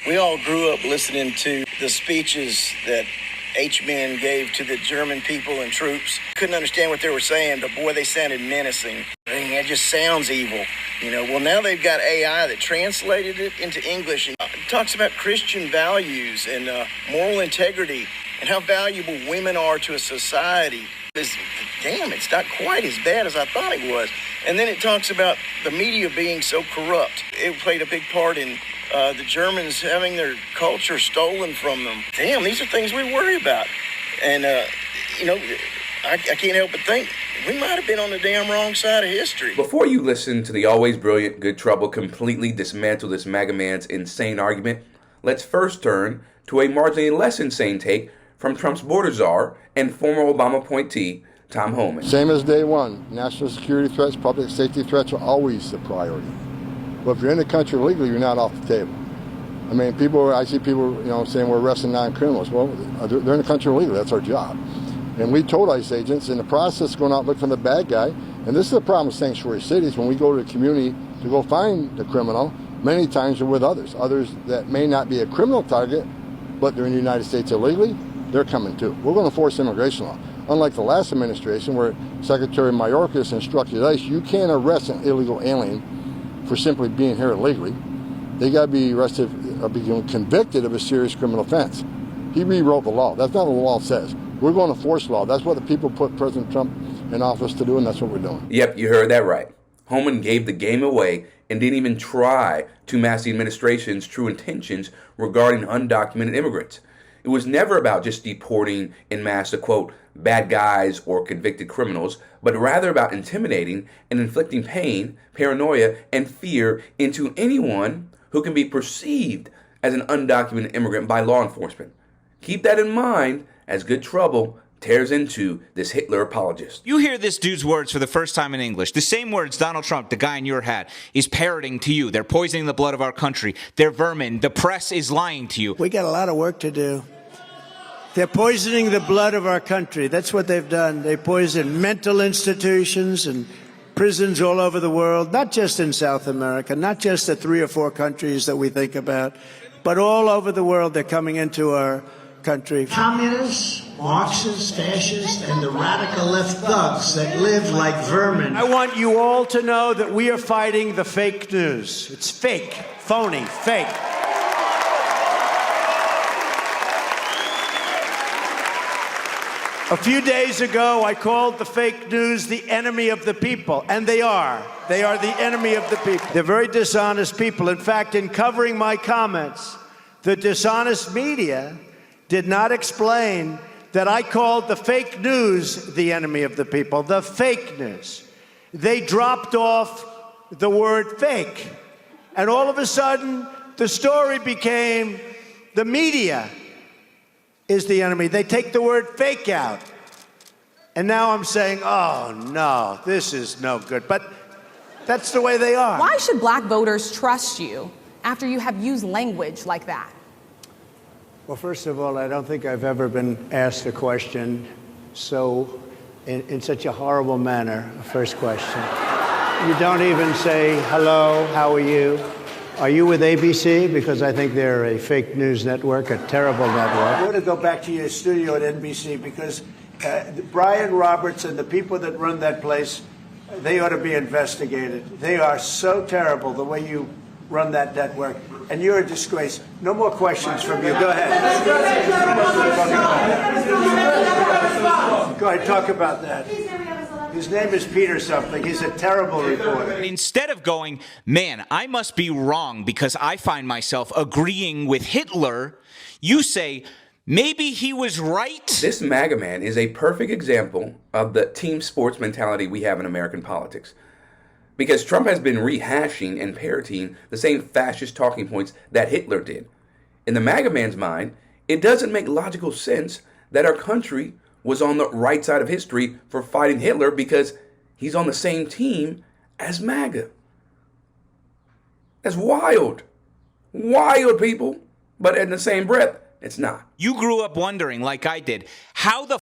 We all grew up listening to the speeches that H-men gave to the German people and troops. Couldn't understand what they were saying, but boy, they sounded menacing. And it just sounds evil. Well, now they've got AI that translated it into English and talks about Christian values and moral integrity and how valuable women are to a society. It's not quite as bad as I thought it was. And then it talks about the media being so corrupt. It played a big part in the Germans having their culture stolen from them. Damn, these are things we worry about. And, I can't help but think we might have been on the damn wrong side of history. Before you listen to the always brilliant Good Trouble completely dismantle this MAGA man's insane argument, let's first turn to a marginally less insane take from Trump's border czar and former Obama appointee, Tom Homan. Same as day one. National security threats, public safety threats are always the priority. But if you're in the country legally, you're not off the table. I mean, I see people, saying we're arresting non-criminals. Well, they're in the country legally. That's our job. And we told ICE agents in the process going out looking for the bad guy. And this is the problem with sanctuary cities. When we go to the community to go find the criminal, many times they're with others that may not be a criminal target, but they're in the United States illegally. They're coming too. We're going to force immigration law. Unlike the last administration where Secretary Mayorkas instructed ICE, you can't arrest an illegal alien for simply being here illegally. They got to be arrested or be convicted of a serious criminal offense. He rewrote the law. That's not what the law says. We're going to force law. That's what the people put President Trump in office to do, and that's what we're doing. Yep, you heard that right. Homan gave the game away and didn't even try to mask the administration's true intentions regarding undocumented immigrants. It was never about just deporting en masse the, quote, bad guys or convicted criminals, but rather about intimidating and inflicting pain, paranoia, and fear into anyone who can be perceived as an undocumented immigrant by law enforcement. Keep that in mind as Good Trouble tears into this Hitler apologist. You hear this dude's words for the first time in English. The same words Donald Trump, the guy in your hat, is parroting to you. They're poisoning the blood of our country. They're vermin. The press is lying to you. We got a lot of work to do. They're poisoning the blood of our country. That's what they've done. They poison mental institutions and prisons all over the world, not just in South America, not just the 3 or 4 countries that we think about, but all over the world. They're coming into our country. Communists, Marxists, fascists, and the radical left thugs that live like vermin. I want you all to know that we are fighting the fake news. It's fake, phony, fake. A few days ago, I called the fake news the enemy of the people, and they are. They are the enemy of the people. They're very dishonest people. In fact, in covering my comments, the dishonest media did not explain that I called the fake news the enemy of the people, the fake news. They dropped off the word fake. And all of a sudden, the story became the media is the enemy. They take the word fake out. And now I'm saying, oh, no, this is no good. But that's the way they are. Why should black voters trust you after you have used language like that? Well, first of all, I don't think I've ever been asked a question in such a horrible manner. First question. You don't even say, hello, how are you? Are you with ABC? Because I think they're a fake news network, a terrible network. I want to go back to your studio at NBC because Brian Roberts and the people that run that place, they ought to be investigated. They are so terrible the way you run that network. And you're a disgrace. No more questions from you. Go ahead. Go ahead, talk about that. His name is Peter something. He's a terrible reporter. Instead of going, man, I must be wrong because I find myself agreeing with Hitler, you say, maybe he was right. This MAGA man is a perfect example of the team sports mentality we have in American politics. Because Trump has been rehashing and parroting the same fascist talking points that Hitler did. In the MAGA man's mind, it doesn't make logical sense that our country was on the right side of history for fighting Hitler because he's on the same team as MAGA. That's wild. Wild, people. But in the same breath, it's not. You grew up wondering, like I did, how the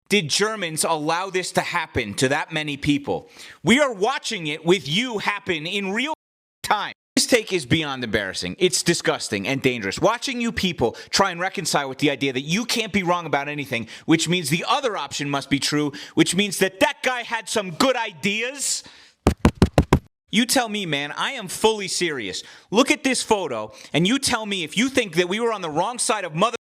did Germans allow this to happen to that many people? We are watching it with you happen in real time. This take is beyond embarrassing. It's disgusting and dangerous. Watching you people try and reconcile with the idea that you can't be wrong about anything, which means the other option must be true, which means that guy had some good ideas. You tell me, man, I am fully serious. Look at this photo, and you tell me if you think that we were on the wrong side of mother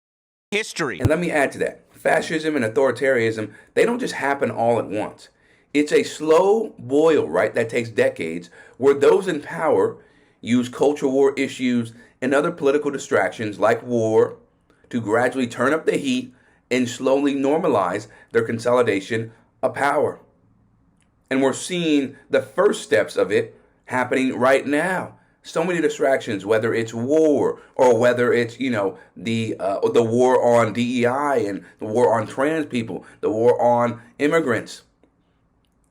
history. And let me add to that. Fascism and authoritarianism, they don't just happen all at once. It's a slow boil, right, that takes decades, where those in power use culture war issues and other political distractions like war to gradually turn up the heat and slowly normalize their consolidation of power. And we're seeing the first steps of it happening right now. So many distractions, whether it's war or whether it's, the war on DEI and the war on trans people, the war on immigrants.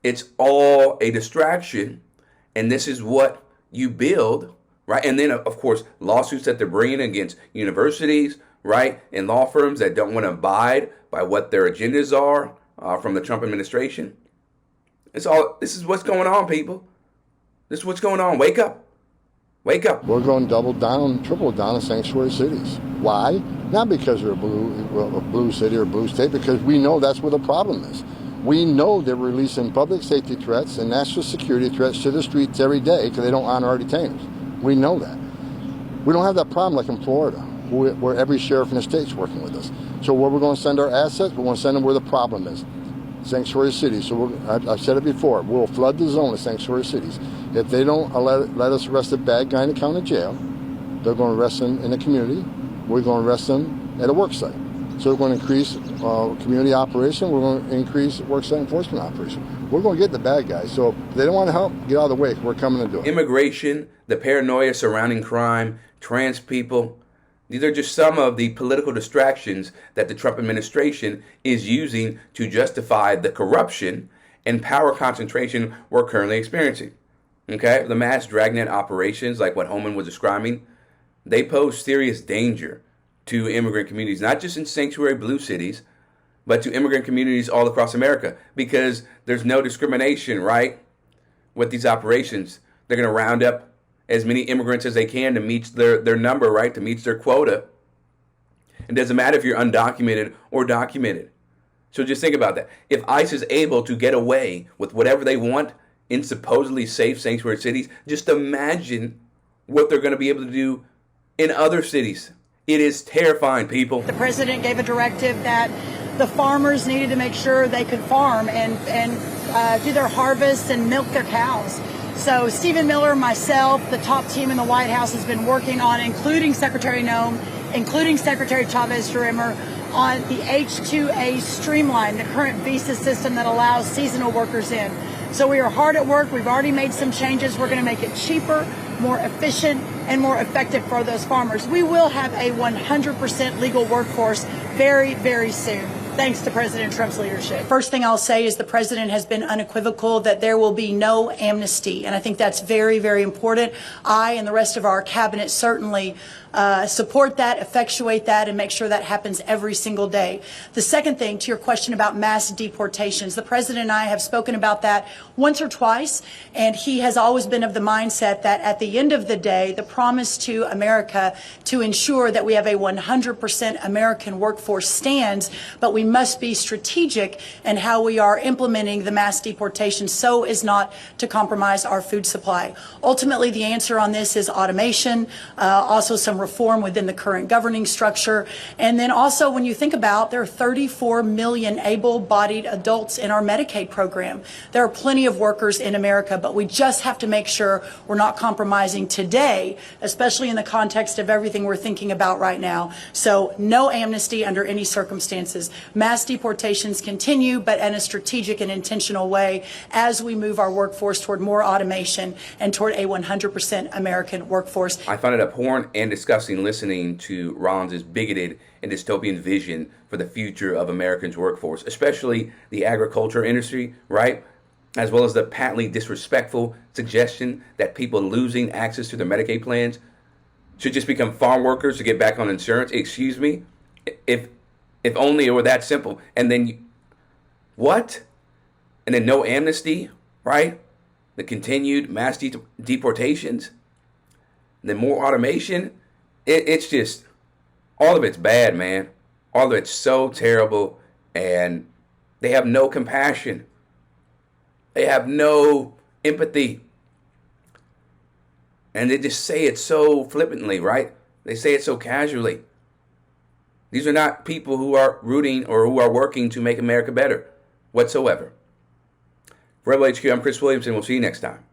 It's all a distraction, and this is what you build, right? And then, of course, lawsuits that they're bringing against universities, right, and law firms that don't want to abide by what their agendas are from the Trump administration. This is what's going on, people. This is what's going on. Wake up. Wake up. We're going double down, triple down in sanctuary cities. Why? Not because they're a blue city or blue state, because we know that's where the problem is. We know they're releasing public safety threats and national security threats to the streets every day because they don't honor our detainers. We know that. We don't have that problem like in Florida, where every sheriff in the state's working with us. So where we're going to send our assets, we're going to send them where the problem is. Sanctuary cities. So I've said it before, we'll flood the zone of sanctuary cities. If they don't let us arrest a bad guy in the county jail, they're going to arrest him in the community. We're going to arrest him at a work site. So we're going to increase community operation. We're going to increase worksite enforcement operation. We're going to get the bad guys. So if they don't want to help, get out of the way. We're coming to do it. Immigration, the paranoia surrounding crime, trans people. These are just some of the political distractions that the Trump administration is using to justify the corruption and power concentration we're currently experiencing. Okay? The mass dragnet operations, like what Homan was describing, they pose serious danger to immigrant communities, not just in sanctuary blue cities, but to immigrant communities all across America, because there's no discrimination, right? With these operations, they're going to round up as many immigrants as they can to meet their number, right? To meet their quota. It doesn't matter if you're undocumented or documented. So just think about that. If ICE is able to get away with whatever they want in supposedly safe sanctuary cities, just imagine what they're going to be able to do in other cities. It is terrifying, people. The president gave a directive that the farmers needed to make sure they could farm and do their harvests and milk their cows. So Stephen Miller, myself, the top team in the White House has been working on, including Secretary Noem, including Secretary Chavez-Sherrimer, on the H-2A streamline, the current visa system that allows seasonal workers in. So we are hard at work. We've already made some changes. We're going to make it cheaper, more efficient, and more effective for those farmers. We will have a 100% legal workforce very, very soon, thanks to President Trump's leadership. First thing I'll say is the president has been unequivocal that there will be no amnesty, and I think that's very, very important. I and the rest of our cabinet certainly support that, effectuate that, and make sure that happens every single day. The second thing, to your question about mass deportations, the president and I have spoken about that once or twice, and he has always been of the mindset that at the end of the day, the promise to America to ensure that we have a 100% American workforce stands, but we must be strategic in how we are implementing the mass deportation so as not to compromise our food supply. Ultimately, the answer on this is automation, also some reform within the current governing structure. And then also, when you think about, there are 34 million able-bodied adults in our Medicaid program. There are plenty of workers in America, but we just have to make sure we're not compromising today, especially in the context of everything we're thinking about right now. So no amnesty under any circumstances. Mass deportations continue, but in a strategic and intentional way as we move our workforce toward more automation and toward a 100% American workforce. I find it abhorrent and disgusting listening to Rollins' bigoted and dystopian vision for the future of Americans' workforce, especially the agriculture industry, right? As well as the patently disrespectful suggestion that people losing access to their Medicaid plans should just become farm workers to get back on insurance. Excuse me? If only it were that simple. And then, what? And then no amnesty, right? The continued mass deportations. then more automation. It's just, all of it's bad, man. All of it's so terrible, and they have no compassion. They have no empathy. And they just say it so flippantly, right? They say it so casually. These are not people who are rooting or who are working to make America better whatsoever. For Rebel HQ, I'm Chris Williamson. We'll see you next time.